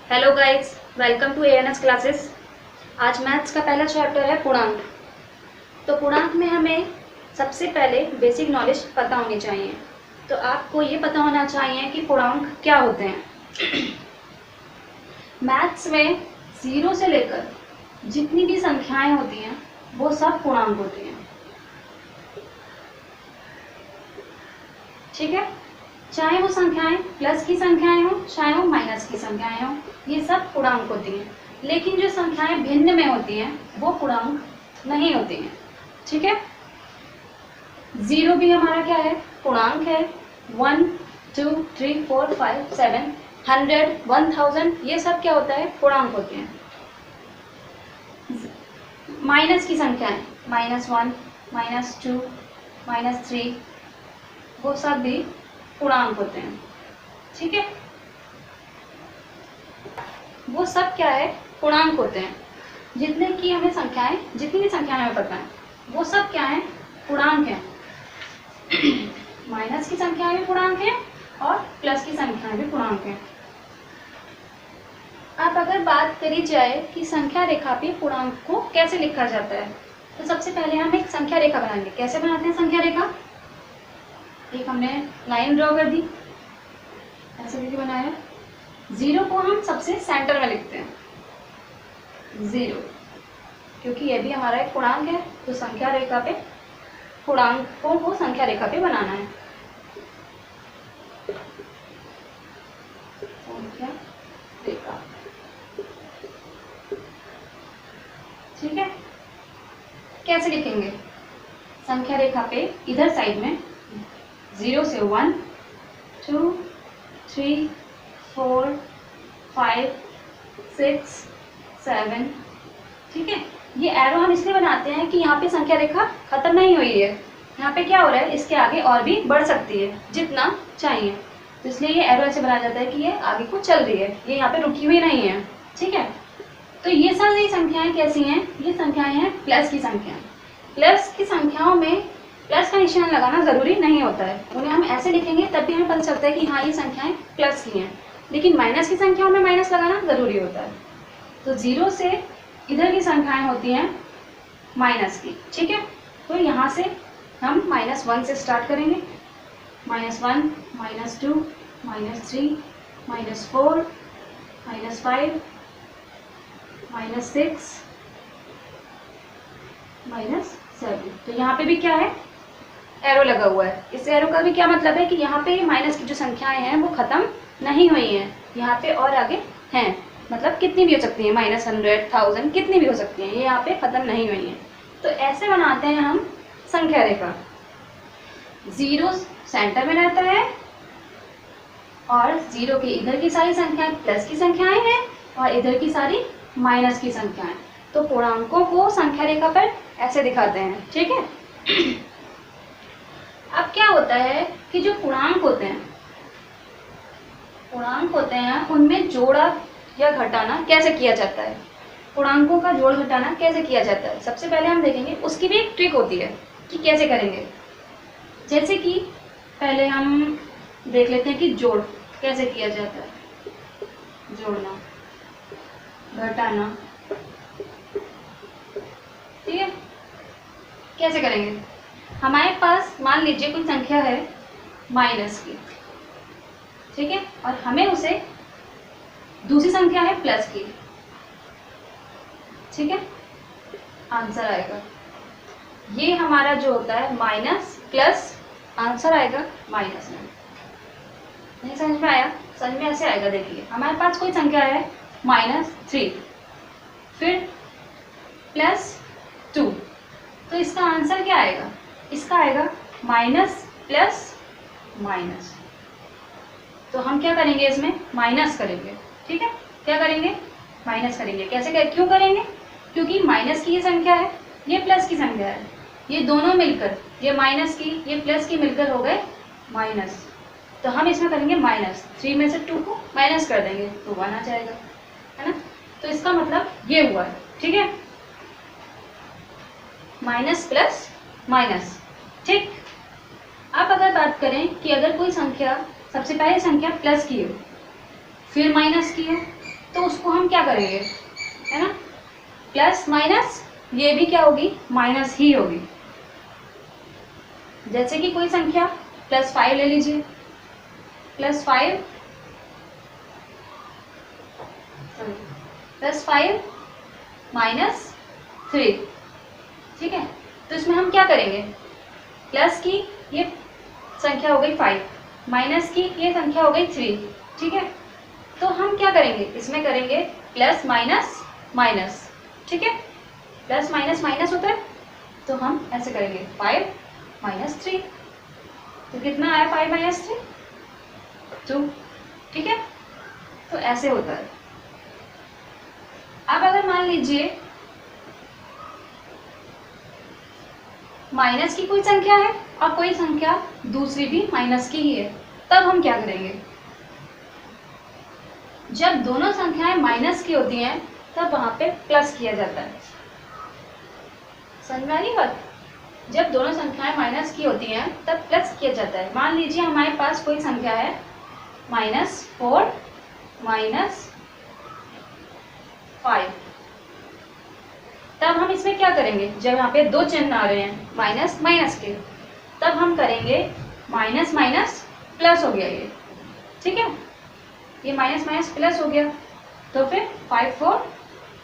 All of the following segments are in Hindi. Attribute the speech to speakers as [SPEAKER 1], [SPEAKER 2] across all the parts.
[SPEAKER 1] Hello guys, welcome to ANS classes. आज मैथ्स का पहला चैप्टर है पूर्णांक। तो पूर्णांक में हमें सबसे पहले बेसिक नॉलेज पता होनी चाहिए। तो आपको ये पता होना चाहिए कि पूर्णांक क्या होते हैं। मैथ्स में 0 से लेकर जितनी भी संख्याएं होती हैं वो सब पूर्णांक होती हैं। ठीक है, चाहे वो संख्याएं प्लस की संख्याएं हो, चाहे वो माइनस की संख्याएं हो, ये सब पूर्णांक होती हैं। लेकिन जो संख्याएं भिन्न में होती हैं वो पूर्णांक नहीं होती हैं। ठीक है, 0 भी हमारा क्या है, पूर्णांक है। 1 2 3 4 5 7 100 1000 ये सब क्या होता है, पूर्णांक होते हैं। माइनस की संख्याएं -1 -2 -3 वो सब भी पूर्णांक होते हैं। ठीक है, वो सब क्या है, पूर्णांक होते हैं। जितने की हमें संख्याएं, जितनी भी संख्याएं हमें पता है वो सब क्या है, पूर्णांक हैं। माइनस की संख्याएं भी पूर्णांक हैं और प्लस की संख्याएं भी पूर्णांक हैं। अब अगर बात करी जाए कि संख्या रेखा पे पूर्णांक को कैसे लिखा जाता है, तो सबसे पहले हम एक संख्या रेखा बनाएंगे। कैसे बनाते हैं संख्या रेखा, एक हमने लाइन ड्रॉ कर दी, ऐसे करके बनाया। 0 को हम सबसे सेंटर में लिखते हैं, 0, क्योंकि ये भी हमारा एक पूर्णांक है। तो संख्या रेखा पे पूर्णांकों को संख्या रेखा पे बनाना है। संख्या रेखा, ठीक है। कैसे लिखेंगे संख्या रेखा पे, इधर साइड में 0 से 1 2 3 4 5 6 7, ठीक है। ये एरो हम इसलिए बनाते हैं कि यहाँ पे संख्या रेखा खत्म नहीं हुई है। यहाँ पे क्या हो रहा है, इसके आगे और भी बढ़ सकती है जितना चाहिए। तो इसलिए ये एरो ऐसे बनाया जाता है कि ये आगे को चल रही है, ये यहाँ पे रुकी हुई नहीं है। ठीक है, तो ये सारी संख्याएं कैसी हैं, ये संख्याएं हैं प्लस की संख्याएं। प्लस की संख्याओं में प्लस का निशान लगाना जरूरी नहीं होता है, उन्हें हम ऐसे लिखेंगे तब भी हमें पता चलता है कि हाँ ये संख्याएं प्लस की हैं। लेकिन माइनस की संख्याओं में माइनस लगाना जरूरी होता है। तो 0 से इधर की संख्याएं होती हैं माइनस की। ठीक है, तो यहाँ से हम -1 से स्टार्ट करेंगे। -1 -2 -3 -4 -5 -6 -7। तो यहाँ पे भी क्या है, एरो लगा हुआ है। इस एरो का भी क्या मतलब है कि यहाँ पे माइनस की जो संख्याएं हैं वो खत्म नहीं हुई हैं, यहाँ पे और आगे हैं। मतलब कितनी भी हो सकती है, -100 1000 कितनी भी हो सकती हैं, ये यहाँ पे खत्म नहीं हुई हैं। तो ऐसे बनाते हैं हम संख्या रेखा। 0 सेंटर में रहता है और 0 के इधर की सारी संख्याएं प्लस की संख्याएं हैं और इधर की सारी माइनस की संख्याएं। तो पूर्णांकों को संख्या रेखा पर ऐसे दिखाते हैं। ठीक है, अब क्या होता है कि जो पूर्णांक होते हैं उनमें जोड़ा या घटाना कैसे किया जाता है, पूर्णांकों का जोड़ घटाना कैसे किया जाता है, सबसे पहले हम देखेंगे। उसकी भी एक ट्रिक होती है कि कैसे करेंगे। जैसे कि पहले हम देख लेते हैं कि जोड़ कैसे किया जाता है, जोड़ना घटाना। ठीक है, कैसे करेंगे। हमारे पास मान लीजिए कोई संख्या है माइनस की, ठीक है, और हमें उसे दूसरी संख्या है प्लस की। ठीक है, आंसर आएगा ये हमारा जो होता है माइनस प्लस, आंसर आएगा माइनस में। नहीं समझ में आया, समझ में ऐसे आएगा। देखिए हमारे पास कोई संख्या है -3 फिर +2, तो इसका आंसर क्या आएगा, इसका आएगा माइनस प्लस माइनस। तो हम क्या करेंगे, इसमें माइनस करेंगे। ठीक है, क्या करेंगे, माइनस करेंगे। कैसे क्यों करेंगे, क्योंकि माइनस की ये संख्या है, ये प्लस की संख्या है, ये दोनों मिलकर, ये माइनस की ये प्लस की मिलकर हो गए माइनस। तो हम इसमें करेंगे माइनस, 3 में से 2 को माइनस कर देंगे तो 1 आ जाएगा, है ना। तो इसका मतलब ये हुआ है। ठीक है, माइनस प्लस माइनस। ठीक, अब अगर बात करें कि अगर कोई संख्या, सबसे पहले संख्या प्लस की हो फिर माइनस की हो, तो हम क्या करेंगे, है ना, प्लस माइनस, ये भी क्या होगी, माइनस ही होगी। जैसे कि कोई संख्या +5 ले लीजिए, +5 -3, ठीक है। तो इसमें हम क्या करेंगे, प्लस की ये संख्या हो गई 5, माइनस की ये संख्या हो गई 3, ठीक है। तो हम क्या करेंगे, इसमें करेंगे प्लस माइनस माइनस, ठीक है, प्लस माइनस माइनस होता है, तो हम ऐसे करेंगे 5 - 3, तो कितना आया 5 - 3, 2, ठीक है। तो ऐसे होता है। अब अगर मान लीजिए माइनस की कोई संख्या है और कोई संख्या दूसरी भी माइनस की ही है, तब हम क्या करेंगे, जब दोनों संख्याएं माइनस की होती हैं तब वहां पे प्लस किया जाता है। समझ में आ रही बात, जब दोनों संख्याएं माइनस की होती हैं तब प्लस किया जाता है। मान लीजिए हमारे पास कोई संख्या है -4 -5, तब हम इसमें क्या करेंगे, जब यहाँ पे दो चिन्ह आ रहे हैं माइनस माइनस के, तब हम करेंगे माइनस माइनस प्लस हो गया ये, ठीक है, ये माइनस माइनस प्लस हो गया, तो फिर 5 4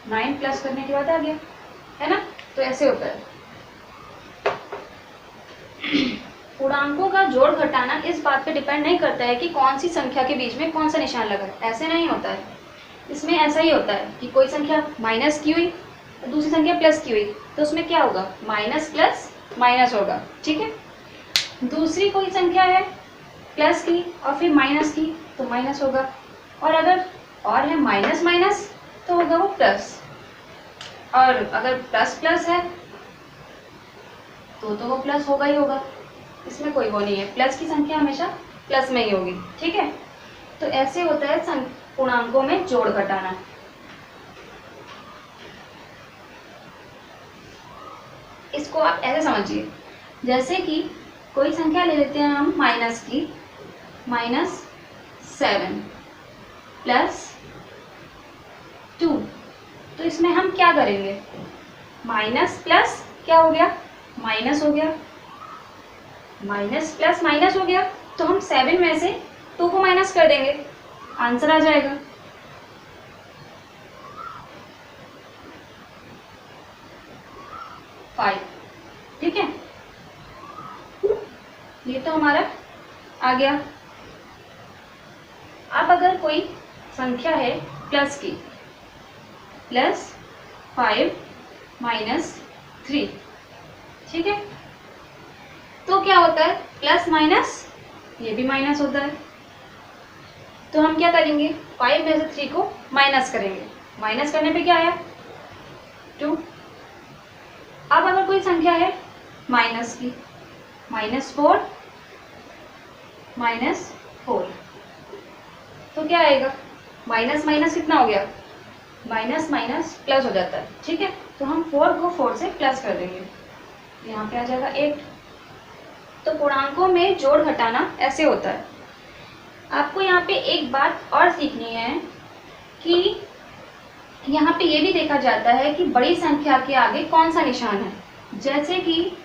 [SPEAKER 1] 9 प्लस करने के बाद आ गया, है ना। तो ऐसे होता है। पूर्णांकों का जोड़ घटाना इस बात पे डिपेंड नहीं करता है कि कौन सी संख्या के बीच में कौन सा निशान लगा है, ऐसे नहीं होता है। इसमें ऐसा ही होता है कि कोई संख्या माइनस की हुई और दूसरी संख्या प्लस की हुई, तो उसमें क्या होगा, माइनस प्लस माइनस होगा, ठीक है। दूसरी कोई संख्या है प्लस की और फिर माइनस की, तो माइनस होगा, और अगर और है माइनस माइनस तो होगा वो प्लस, और अगर प्लस प्लस है तो वो प्लस होगा ही होगा। इसमें कोई वो नहीं है, प्लस की संख्या हमेशा प्लस में ही होगी, ठीक है। तो ऐसे होता है पूर्णांकों में जोड़ घटाना। इसको आप ऐसे समझिए, जैसे कि कोई संख्या ले लेते हैं हम माइनस की, -7 + 2, तो इसमें हम क्या करेंगे, माइनस प्लस क्या हो गया, माइनस हो गया, माइनस प्लस माइनस हो गया, तो हम 7 में से 2 को माइनस कर देंगे, आंसर आ जाएगा। ठीक है, ये तो हमारा आ गया। अब अगर कोई संख्या है प्लस की, +5 - 3, ठीक है, तो क्या होता है, प्लस माइनस, ये भी माइनस होता है, तो हम क्या करेंगे, 5 में से 3 को माइनस करेंगे, माइनस करने पे क्या आया, 2। अब अगर कोई संख्या है माइनस की, -4 -4, तो क्या आएगा, माइनस माइनस कितना हो गया, माइनस माइनस प्लस हो जाता है, ठीक है। तो हम 4 को 4 से प्लस कर देंगे, यहाँ पे आ जाएगा 8। तो पूर्णांकों में जोड़ घटाना ऐसे होता है। आपको यहाँ पे एक बात और सीखनी है कि यहाँ पे ये भी देखा जाता है कि बड़ी संख्या के आगे कौन सा निशान है। जैसे कि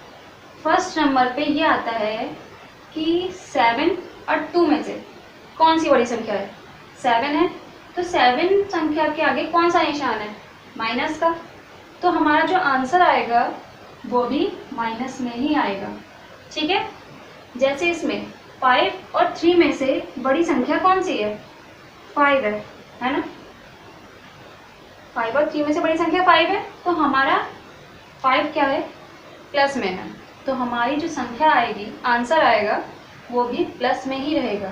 [SPEAKER 1] फर्स्ट नंबर पे ये आता है कि 7 और 2 में से कौन सी बड़ी संख्या है, 7 है, तो 7 संख्या के आगे कौन सा निशान है, माइनस का, तो हमारा जो आंसर आएगा वो भी माइनस में ही आएगा, ठीक है। जैसे इसमें 5 और 3 में से बड़ी संख्या कौन सी है, 5 है ना, 5 और 3 में से बड़ी संख्या 5 है, तो हमारा 5 क्या है, प्लस में है, तो हमारी जो संख्या आएगी, आंसर आएगा वो भी प्लस में ही रहेगा।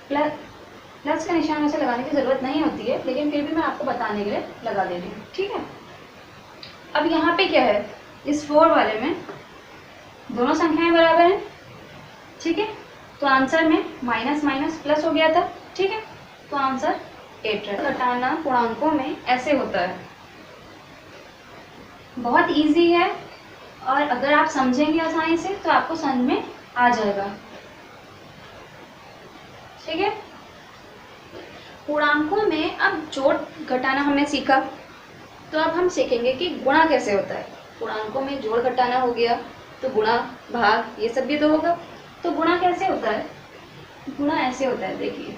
[SPEAKER 1] प्लस का निशान वैसे लगाने की ज़रूरत नहीं होती है, लेकिन फिर भी मैं आपको बताने के लिए लगा दे रही हूँ, ठीक है। अब यहाँ पे क्या है, इस 4 वाले में दोनों संख्याएं बराबर हैं, ठीक है, तो आंसर में माइनस माइनस प्लस हो गया था, ठीक है, तो आंसर 8 है। घटाना पूर्णांकों में ऐसे होता है, बहुत इजी है, और अगर आप समझेंगे आसानी से तो आपको समझ में आ जाएगा, ठीक है। पूर्णांकों में अब जोड़ घटाना हमने सीखा, तो अब हम सीखेंगे कि गुणा कैसे होता है। पूर्णांकों में जोड़ घटाना हो गया, तो गुणा भाग ये सब भी तो होगा। तो गुणा कैसे होता है? गुणा ऐसे होता है, देखिए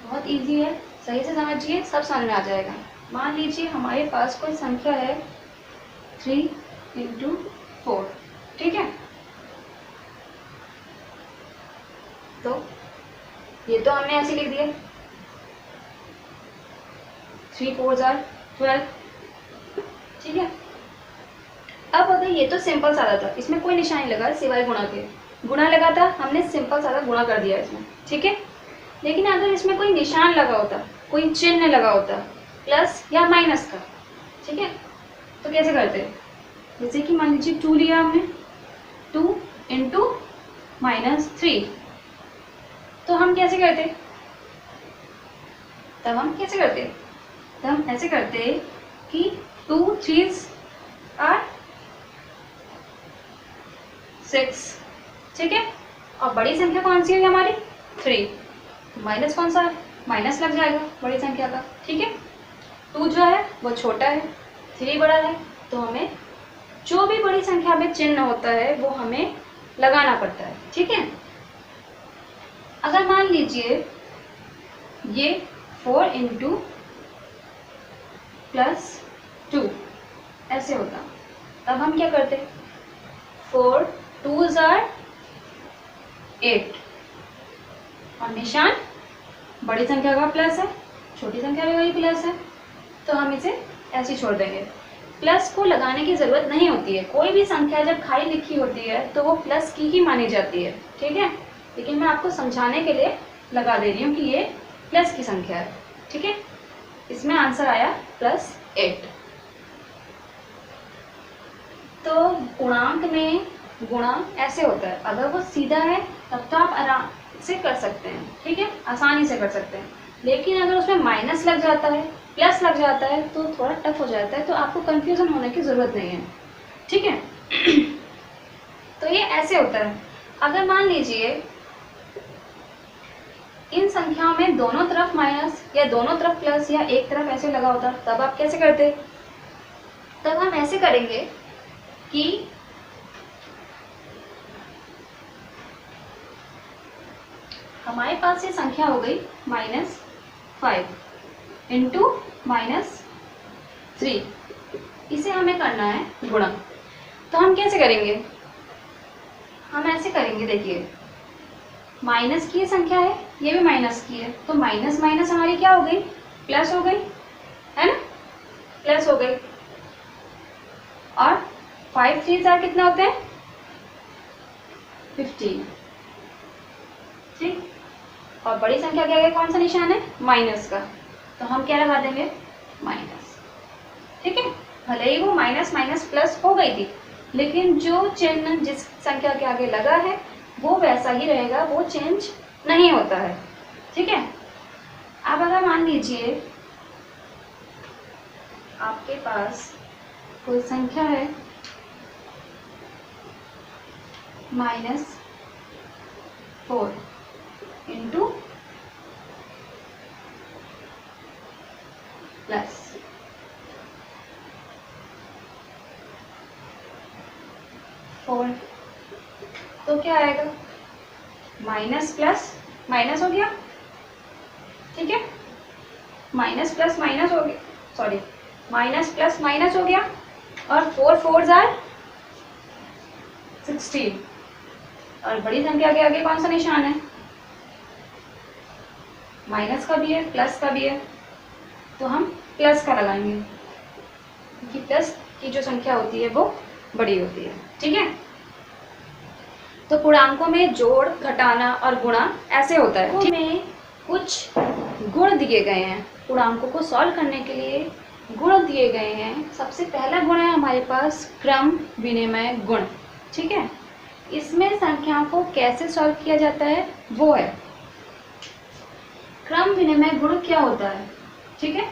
[SPEAKER 1] बहुत इजी है, सही से समझिए, सब समझ में आ जाएगा। मान लीजिए हमारे पास कोई संख्या है 3 × 4, ठीक है। तो ये तो हमने ऐसे लिख दिया 3 4 12, ठीक है। अब अगर ये तो सिंपल सादा था, इसमें कोई निशान नहीं लगा सिवाय गुणा के, गुणा लगा था हमने सिंपल सादा गुणा कर दिया इसमें, ठीक है। लेकिन अगर इसमें कोई निशान लगा होता, कोई चिन्ह लगा होता प्लस या माइनस का, ठीक है, तो कैसे करते? जैसे कि मान लीजिए 2 लिया हमने, 2 × -3, तो हम कैसे करते? तब हम ऐसे करते कि 2 3s are 6, ठीक है। और बड़ी संख्या कौन सी है हमारी? 3, तो माइनस कौन सा है? माइनस लग जाएगा बड़ी संख्या का, ठीक है। 2 जो है वो छोटा है, 3 बड़ा है, तो हमें जो भी बड़ी संख्या में चिन्ह होता है वो हमें लगाना पड़ता है, ठीक है। अगर मान लीजिए ये 4 × +2 ऐसे होता, तब हम क्या करते? 4 2s are 8, और निशान बड़ी संख्या का प्लस है, छोटी संख्या में वही प्लस है, तो हम इसे ऐसे छोड़ देंगे। प्लस को लगाने की ज़रूरत नहीं होती है, कोई भी संख्या जब खाली लिखी होती है तो वो प्लस की ही मानी जाती है, ठीक है। लेकिन मैं आपको समझाने के लिए लगा दे रही हूँ कि ये प्लस की संख्या है, ठीक है। इसमें आंसर आया +8। तो गुणांक में गुणा ऐसे होता है, अगर वो सीधा है तब तो आप आराम से कर सकते हैं, ठीक है, आसानी से कर सकते हैं। लेकिन अगर उसमें माइनस लग जाता है, प्लस लग जाता है, तो थोड़ा टफ हो जाता है, तो आपको कंफ्यूजन होने की ज़रूरत नहीं है, ठीक है। तो ये ऐसे होता है। अगर मान लीजिए इन संख्याओं में दोनों तरफ माइनस या दोनों तरफ प्लस या एक तरफ ऐसे लगा होता, तब आप कैसे करते? तब हम ऐसे करेंगे कि हमारे पास ये संख्या हो गई -5 × -3, इसे हमें करना है गुणा। तो हम कैसे करेंगे? हम ऐसे करेंगे, देखिए माइनस की संख्या है, ये भी माइनस की है, तो माइनस माइनस हमारी क्या हो गई? प्लस हो गई, है ना, प्लस हो गई। और 5 3 कितना होते हैं? 15, ठीक। और बड़ी संख्या के आगे कौन सा निशान है? माइनस का, तो हम क्या लगा देंगे? माइनस, ठीक है। भले ही वो माइनस माइनस प्लस हो गई थी, लेकिन जो चिन्ह जिस संख्या के आगे लगा है वो वैसा ही रहेगा, वो चेंज नहीं होता है, ठीक है। अब अगर मान लीजिए आपके पास कोई संख्या है -4 × +4, तो क्या आएगा? माइनस प्लस माइनस हो गया, ठीक है, माइनस प्लस माइनस हो गया, सॉरी माइनस प्लस माइनस हो गया, और 4 4s are 16, और बड़ी संख्या के आगे कौन सा निशान है? माइनस का भी है, प्लस का भी है, तो हम प्लस का लगाएंगे, क्योंकि प्लस की जो संख्या होती है वो बड़ी होती है, ठीक है। तो पूर्णांकों में जोड़ घटाना और गुणा ऐसे होता है, ठीक है। कुछ गुण दिए गए हैं, पूर्णांकों को सॉल्व करने के लिए गुण दिए गए हैं। सबसे पहला गुण है हमारे पास क्रम विनिमय गुण, ठीक है। इसमें संख्याओं को कैसे सॉल्व किया जाता है वो है क्रम विनिमय गुण क्या होता है, ठीक है।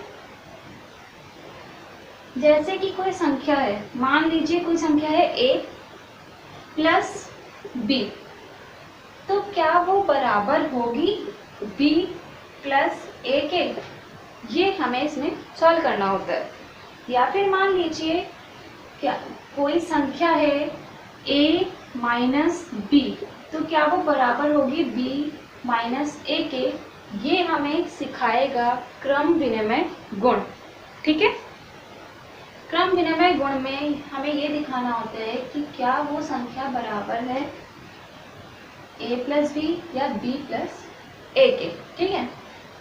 [SPEAKER 1] जैसे कि कोई संख्या है, मान लीजिए कोई संख्या है a + b, तो क्या वो बराबर होगी b प्लस a के? ये हमें इसमें सॉल्व करना होता है। या फिर मान लीजिए क्या कोई संख्या है a माइनस बी, तो क्या वो बराबर होगी b माइनस a के? ये हमें सिखाएगा क्रम विनिमय गुण। ठीक है, क्रम विनिमय गुण में हमें ये दिखाना होता है कि क्या वो संख्या बराबर है a प्लस बी या b प्लस a के। ठीक है,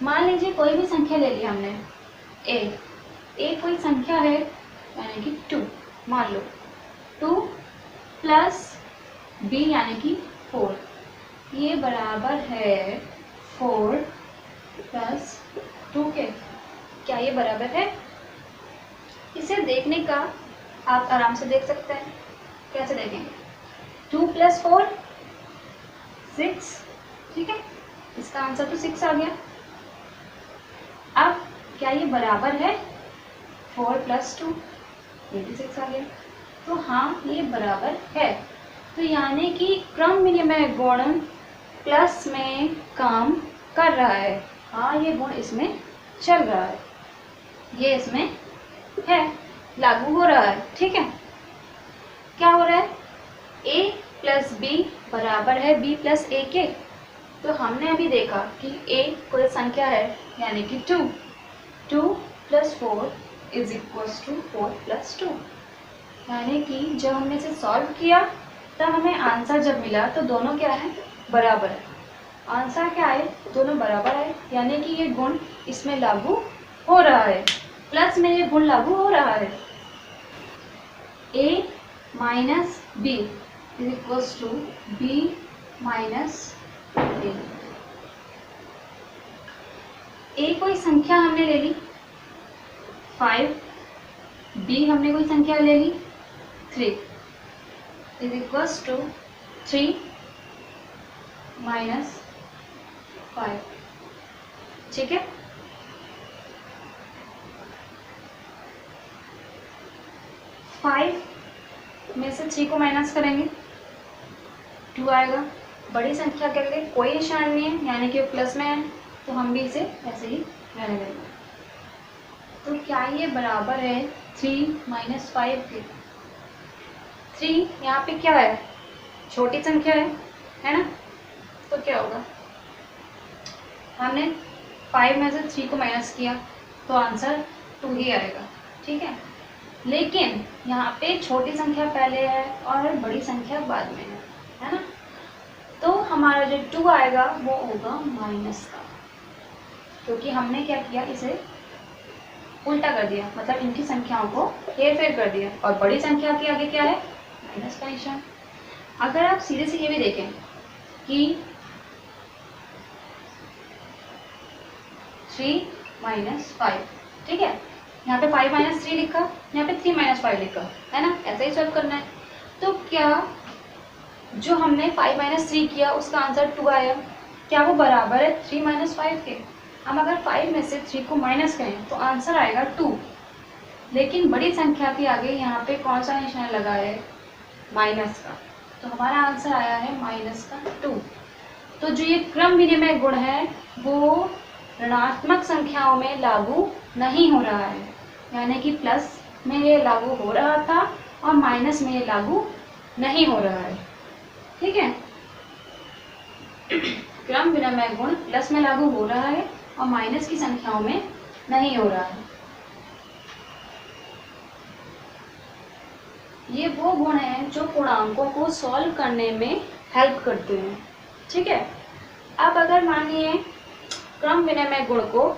[SPEAKER 1] मान लीजिए कोई भी संख्या ले ली हमने a कोई संख्या है यानी कि 2, मान लो 2 प्लस b यानी कि 4, ये बराबर है 4 प्लस 2 के। क्या ये बराबर है? इसे देखने का आप आराम से देख सकते हैं। कैसे देखेंगे? 2 प्लस 4 6, ठीक है, इसका आंसर तो 6 आ गया। अब क्या ये बराबर है 4 प्लस 2? ये भी 6 आ गया। तो हाँ, ये बराबर है। तो यानी कि क्रम विनिमय गुण प्लस में काम कर रहा है। हाँ, ये गुण इसमें चल रहा है, ये इसमें है, लागू हो रहा है। ठीक है, क्या हो रहा है? a प्लस बी बराबर है b प्लस a के। तो हमने अभी देखा कि a कोई संख्या है यानी कि 2 plus 4 is equals to 4 plus 2, यानी कि जब हमने इसे सॉल्व किया तब हमें आंसर जब मिला तो दोनों क्या है? बराबर है। आंसर क्या है? दोनों बराबर है, यानी कि ये गुण इसमें लागू हो रहा है, प्लस में ये गुण लागू हो रहा है। a minus B is equals to b minus a कोई संख्या हमने ले ली 5, b हमने कोई संख्या ले ली 3 इज इक्वल्स टू 3 माइनस 5। ठीक है, फाइव में से 3 को माइनस करेंगे 2 आएगा। बड़ी संख्या के लिए कोई निशान नहीं है, यानी कि प्लस में है, तो हम भी इसे ऐसे ही रहने देंगे। तो क्या ये बराबर है 3 माइनस 5 के? 3 यहाँ पे क्या है? छोटी संख्या है ना? तो क्या होगा? हमने 5 में से 3 को माइनस किया तो आंसर 2 ही आएगा। ठीक है, लेकिन यहाँ पे छोटी संख्या पहले है और बड़ी संख्या बाद में है ना? तो हमारा जो 2 आएगा वो होगा माइनस का, क्योंकि हमने क्या किया? इसे उल्टा कर दिया, मतलब इनकी संख्याओं को हेर फेर कर दिया, और बड़ी संख्या के आगे क्या है? माइनस का निशान। अगर आप सीधे से ये भी देखें कि 3 माइनस 5, ठीक है, यहाँ पे 5 माइनस 3 लिखा, यहाँ पे 3 माइनस 5 लिखा है ना? ऐसा ही सॉल्व करना है। तो क्या जो हमने 5 माइनस 3 किया उसका आंसर 2 आया, क्या वो बराबर है 3 माइनस 5 के? हम अगर 5 में से 3 को माइनस करें तो आंसर आएगा 2, लेकिन बड़ी संख्या के आगे यहाँ पे कौन सा निशान लगा है? माइनस का, तो हमारा आंसर आया है माइनस का 2। तो जो ये क्रम विनिमय गुण है वो ऋणात्मक संख्याओं में लागू नहीं हो रहा है, यानी कि प्लस में ये लागू हो रहा था और माइनस में ये लागू नहीं हो रहा है। ठीक है, क्रम विनिमय गुण प्लस में लागू हो रहा है और माइनस की संख्याओं में नहीं हो रहा है। ये वो गुण हैं जो पूर्णांकों को सॉल्व करने में हेल्प करते हैं। ठीक है, अब अगर मानिए क्रम विनिमय गुण को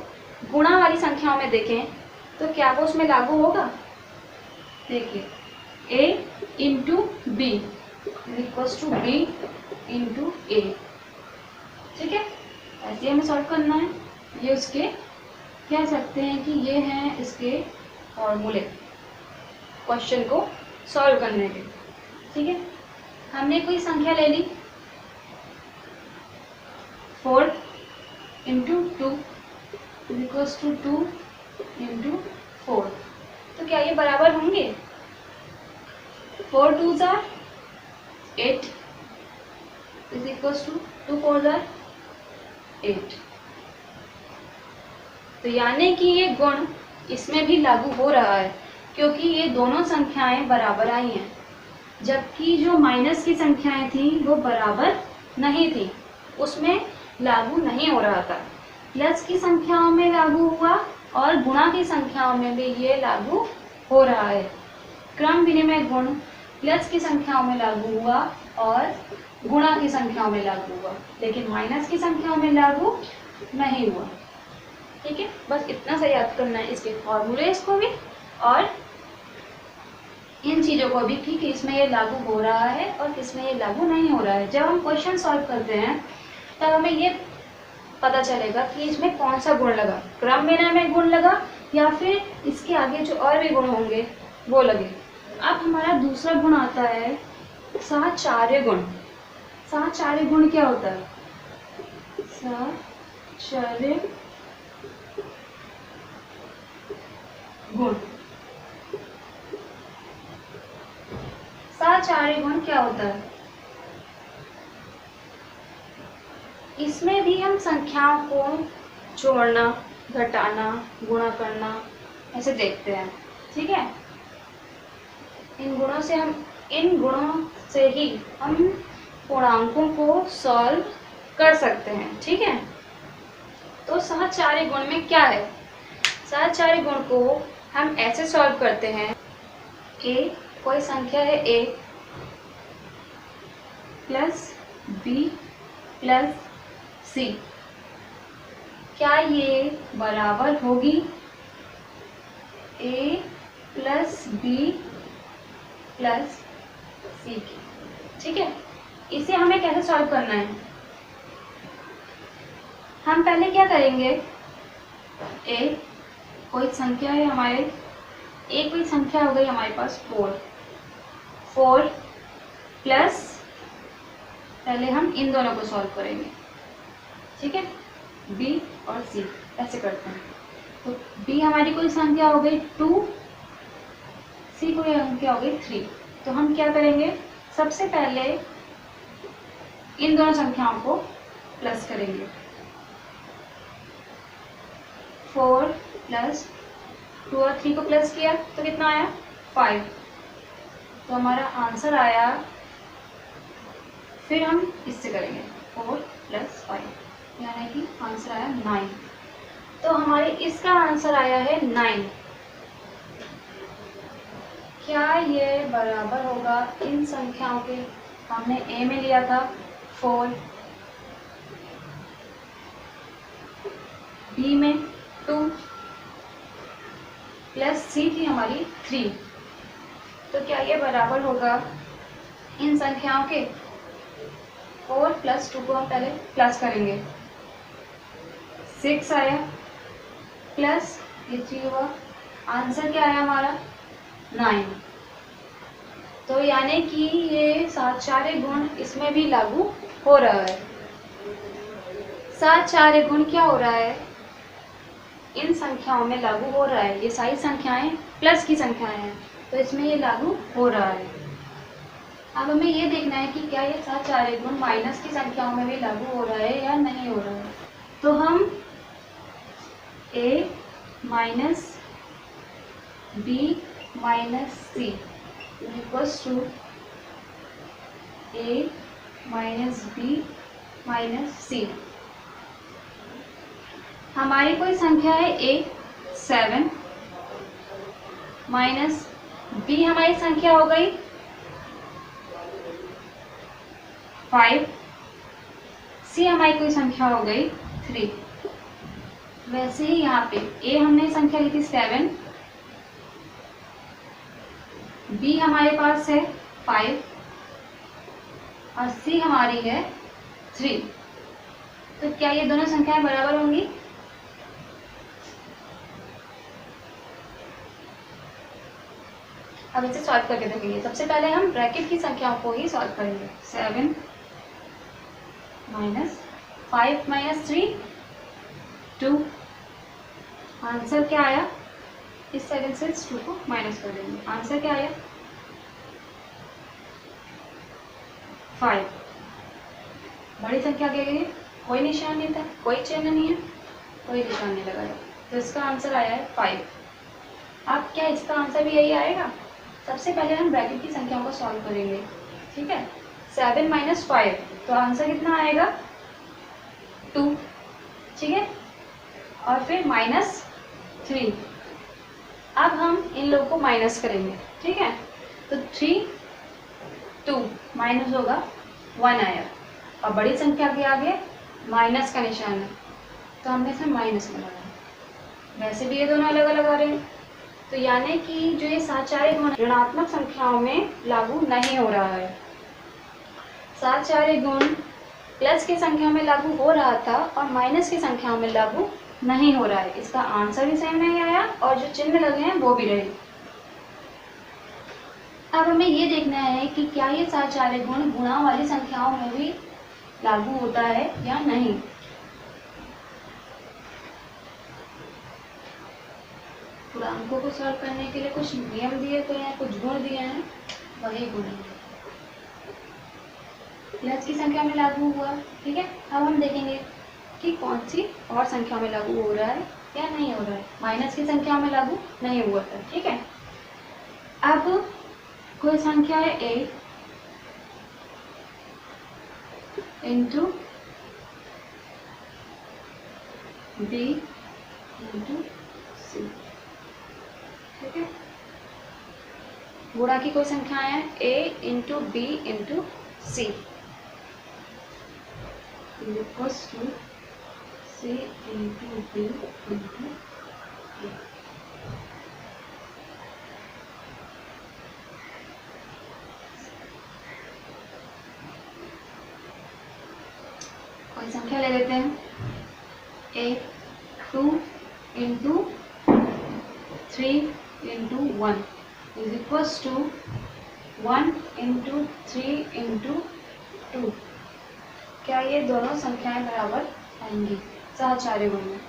[SPEAKER 1] गुणा वाली संख्याओं में देखें तो क्या वो उसमें लागू होगा? देखिए, a into B equals to B into A. ठीक है, ऐसे हमें सॉल्व करना है। ये उसके कह सकते हैं कि ये हैं इसके फॉर्मूले क्वेश्चन को सॉल्व करने के। ठीक है, हमने कोई संख्या ले ली 4 इंटू 2 इक्वल्स टू 2 इंटू 4, तो क्या ये बराबर होंगे? 4 2s are 8 is equals to 2 4 ज़ा 8। तो यानी कि ये गुण इसमें भी लागू हो रहा है, क्योंकि ये दोनों संख्याएं बराबर आई हैं, जबकि जो माइनस की संख्याएं थी वो बराबर नहीं थी, उसमें लागू नहीं हो रहा था। प्लस की संख्याओं में लागू हुआ और गुणा की संख्याओं में भी ये लागू हो रहा है। क्रम विनिमय गुण प्लस की संख्याओं में लागू हुआ और गुणा की संख्याओं में लागू हुआ, लेकिन माइनस की संख्याओं में लागू नहीं हुआ। ठीक है, बस इतना सा याद करना है, इसके फॉर्मूलेस को भी और इन चीज़ों को भी कि किसमें ये लागू हो रहा है और किसमें ये लागू नहीं हो रहा है। जब हम क्वेश्चन सॉल्व करते हैं तब हमें ये पता चलेगा कि इसमें कौन सा गुण लगा, क्रम विनिमय गुण लगा या फिर इसके आगे जो और भी गुण होंगे वो लगे। अब हमारा दूसरा गुण आता है साहचर्य गुण। साहचर्य गुण क्या होता है? साहचर्य गुण, साहचर्य गुण क्या होता है? इसमें भी हम संख्याओं को जोड़ना, घटाना, गुणा करना ऐसे देखते हैं। ठीक है, इन गुणों से ही हम पूर्णांकों को सॉल्व कर सकते हैं। ठीक है, तो साहचर्य गुण में क्या है? साहचर्य गुण को हम ऐसे सॉल्व करते हैं, ए कोई संख्या है ए प्लस बी प्लस सी, क्या ये बराबर होगी ए प्लस बी प्लस सी की? ठीक है, इसे हमें कैसे सॉल्व करना है? हम पहले क्या करेंगे, ए कोई संख्या है हमारे, ए कोई संख्या हो गई हमारे पास 4 प्लस, पहले हम इन दोनों को सॉल्व करेंगे। ठीक है, बी और सी ऐसे करते हैं। तो बी हमारी कोई संख्या हो गई 2, सी कोई संख्या हो गई 3। तो हम क्या करेंगे, सबसे पहले इन दोनों संख्याओं को प्लस करेंगे। 4 प्लस 2 और 3 को प्लस किया तो कितना आया 5। तो हमारा आंसर आया, फिर हम इससे करेंगे 4 प्लस 5, यानी कि आंसर आया 9। तो हमारे इसका आंसर आया है 9। क्या ये बराबर होगा इन संख्याओं के? हमने ए में लिया था 4, बी में 2 प्लस सी थी हमारी 3। तो क्या ये बराबर होगा इन संख्याओं के? 4 प्लस 2 को हम पहले प्लस करेंगे, 6 आया प्लस ये 3 हुआ, आंसर क्या आया हमारा 9। तो यानी कि ये साहचर्य गुण इसमें भी लागू हो रहा है। साहचर्य गुण क्या हो रहा है? इन संख्याओं में लागू हो रहा है। ये सारी संख्याएं प्लस की संख्याएं हैं, तो इसमें ये लागू हो रहा है। अब हमें ये देखना है कि क्या ये साहचर्य गुण माइनस की संख्याओं में भी लागू हो रहा है या नहीं हो रहा है। तो हम a minus B minus C equals to a minus B minus C. हमारी कोई संख्या है a 7 माइनस b हमारी संख्या हो गई 5, c हमारी कोई संख्या हो गई 3। वैसे ही यहाँ पे a हमने संख्या ली थी 7, b हमारे पास है 5 और c हमारी है 3। तो क्या ये दोनों संख्याएं बराबर होंगी? अब इसे सॉल्व करके देखेंगे। सबसे पहले हम ब्रैकेट की संख्याओं को ही सॉल्व करेंगे। 7 माइनस 5 माइनस 3 2। आंसर क्या आया? इस 7 से 2 को माइनस कर देंगे, आंसर क्या आया 5। बड़ी संख्या के लिए कोई निशान नहीं था, कोई चिन्ह नहीं है, कोई निशान नहीं लगाया, तो इसका आंसर आया है 5। अब क्या इसका आंसर भी यही आएगा? सबसे पहले हम ब्रैकेट की संख्याओं को सॉल्व करेंगे, ठीक है। 7 - 5, तो आंसर कितना आएगा? 2, ठीक है। और फिर -3। अब हम इन लोगों को माइनस करेंगे, ठीक है। तो 3, 2 माइनस होगा 1 आया, और बड़ी संख्या के आगे माइनस का निशान है, तो हमने इसमें माइनस लगाया। वैसे भी ये दोनों अलग अलग आ रहे हैं, तो यानी कि जो ये साचार्य गुण ऋणात्मक संख्याओं में लागू नहीं हो रहा है। साचार्य गुण प्लस की संख्या में लागू हो रहा था और माइनस की संख्याओं में लागू नहीं हो रहा है। इसका आंसर भी सेम नहीं आया और जो चिन्ह लगे हैं वो भी रहे। अब हमें ये देखना है कि क्या ये साचार्य गुण गुणा वाली संख्याओं में भी लागू होता है या नहीं। पूर्णांकों को सॉल्व करने के लिए कुछ नियम दिए तो हैं, कुछ गुण दिए हैं, वही गुण है। प्लस की संख्या में लागू हुआ, ठीक है। अब हम देखेंगे कि कौन सी और संख्या में लागू हो रहा है या नहीं हो रहा है। माइनस की संख्या में लागू नहीं हुआ था, ठीक है। अब कोई संख्या है a into b into c, ठीक है। गुणा की कोई संख्या है a into b into c equals to c into b into a। कोई संख्या ले लेते हैं a 2 into 3 into 1 is equals to 1 into 3 into 2। क्या ये दोनों संख्याएं बराबर आएंगी साचार्य गुण में?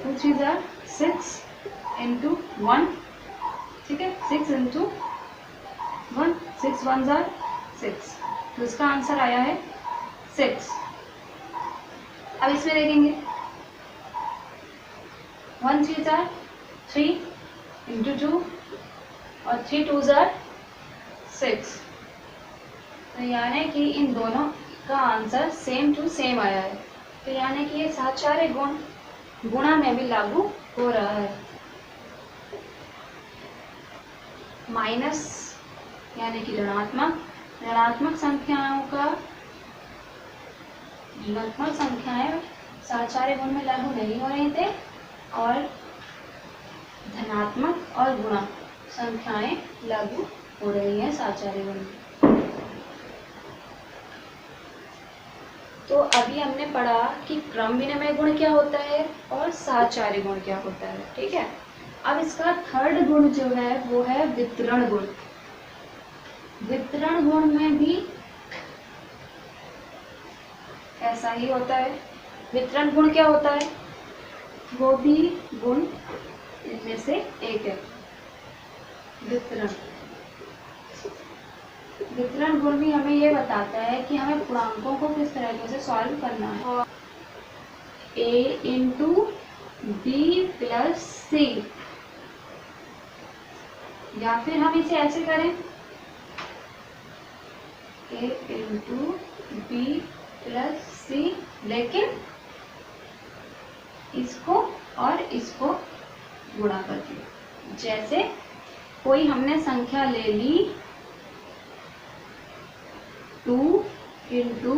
[SPEAKER 1] 2 3 जार 6 इंटू 1, ठीक है। 6 इंटू 1, 6 1 जार 6, तो इसका आंसर आया है 6। अब इसमें देखेंगे 1 3 जार 3 इंटू 2 और 3 2 जार 6, तो यानी कि इन दोनों का आंसर सेम टू सेम आया है। तो यानी कि ये साचार्य गुण गुणा में भी लागू हो रहा है। माइनस यानी कि ऋणात्मक संख्याएं साचार्य गुण में लागू नहीं हो रहे थे, और धनात्मक और गुणा संख्याएं लागू हो रही हैं साचार्य गुण में। तो अभी हमने पढ़ा कि क्रम विनिमय गुण क्या होता है और साचार्य गुण क्या होता है, ठीक है। अब इसका थर्ड गुण जो है वो है वितरण गुण। वितरण गुण में भी ऐसा ही होता है। वितरण गुण क्या होता है? वो भी गुण इनमें से एक है। वितरण गुण भी हमें ये बताता है कि हमें पूर्णांकों को किस तरीके से सॉल्व करना है। a इंटू बी प्लस सी, या फिर हम इसे ऐसे करें a इंटू बी प्लस सी, लेकिन इसको और इसको गुणा करके। जैसे कोई हमने संख्या ले ली 2 इंटू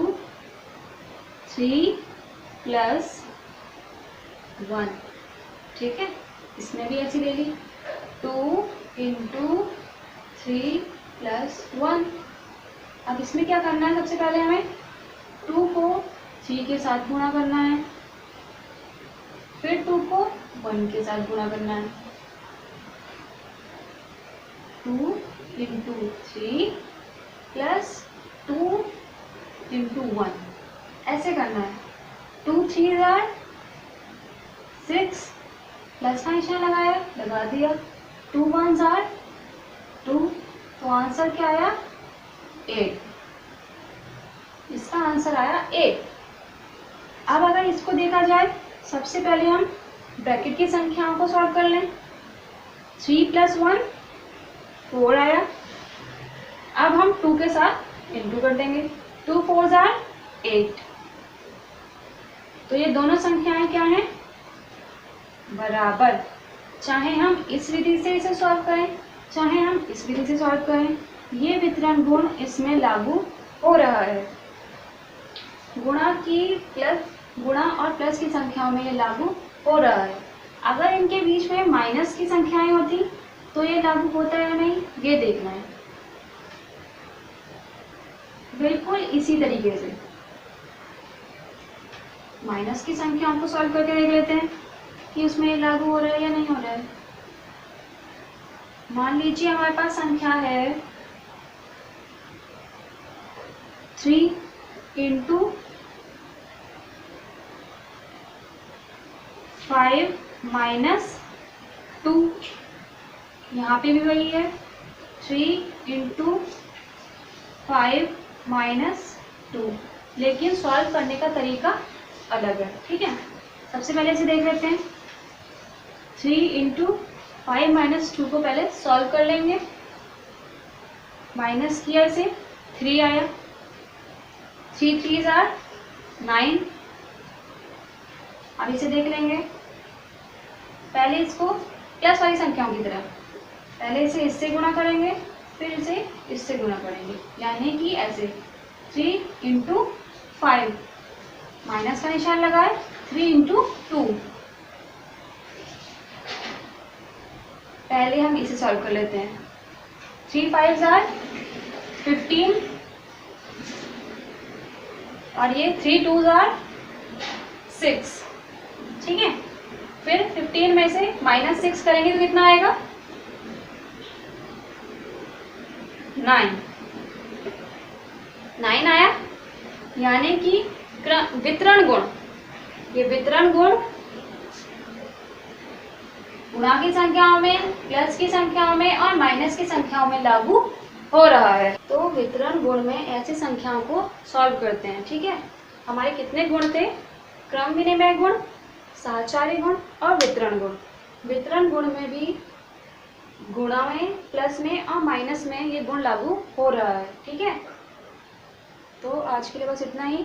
[SPEAKER 1] 3 प्लस 1, ठीक है। इसमें भी ऐसी ले ली 2 इंटू 3 प्लस 1। अब इसमें क्या करना है? सबसे पहले हमें 2 को 3 के साथ गुणा करना है, फिर 2 को 1 के साथ गुणा करना है। 2 इंटू 3 प्लस 2 इंटू 1, ऐसे करना है। 2 3 जार 6, प्लस का निशान लगाया, लगा दिया। 2 1 जार 2, तो आंसर क्या आया? 8। इसका आंसर आया 8। अब अगर इसको देखा जाए, सबसे पहले हम ब्रैकेट की संख्याओं को सॉल्व कर लें। 3 + 1 4 आया। अब हम 2 के साथ इंटू कर देंगे। 2 4 = 8। तो ये दोनों संख्याएं क्या हैं? बराबर। चाहे हम इस विधि से इसे सॉल्व करें, चाहे हम इस विधि से सॉल्व करें, ये वितरण गुण इसमें लागू हो रहा है। गुणा और प्लस की संख्याओं में ये लागू हो रहा है। अगर इनके बीच में माइनस की संख्याएं होती तो ये लागू होता है या नहीं, ये देखना है। बिल्कुल इसी तरीके से माइनस की संख्याओं को सॉल्व करके देख लेते हैं कि उसमें ये लागू हो रहा है या नहीं हो रहा है। मान लीजिए हमारे पास संख्या है 3 × 5 - 2। यहाँ पे भी वही है, 3 × 5 - 2, लेकिन सॉल्व करने का तरीका अलग है। ठीक है, सबसे पहले इसे देख लेते हैं। 3 × 5 - 2 को पहले सॉल्व कर लेंगे। माइनस किया इसे, 3 आया। 3 3 = 9। अब इसे देख लेंगे। पहले इसको प्लस वाली संख्याओं की तरह, पहले इसे इससे गुणा करेंगे, फिर इसे इससे गुणा करेंगे, यानी कि ऐसे 3 × 5, माइनस का निशान लगाए, 3 × 2। पहले हम इसे सॉल्व कर लेते हैं। 3 5 = 15 और ये 3 2 = 6। ठीक है, फिर 15 में से -6 करेंगे तो कितना आएगा? 9 आया। यानी कि वितरण गुण, ये वितरण गुण गुणा की संख्याओं में, प्लस की संख्याओं में और माइनस की संख्याओं में लागू हो रहा है। तो वितरण गुण में ऐसी संख्याओं को सॉल्व करते हैं। ठीक है, हमारे कितने गुण थे? क्रम विनिमय गुण, सहचारी गुण और वितरण गुण। वितरण गुण में भी गुणा में, प्लस में और माइनस में ये गुण लागू हो रहा है। ठीक है, तो आज के लिए बस इतना ही।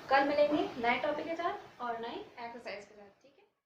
[SPEAKER 1] कल मिलेंगे नए टॉपिक के साथ और नई एक्सरसाइज के साथ।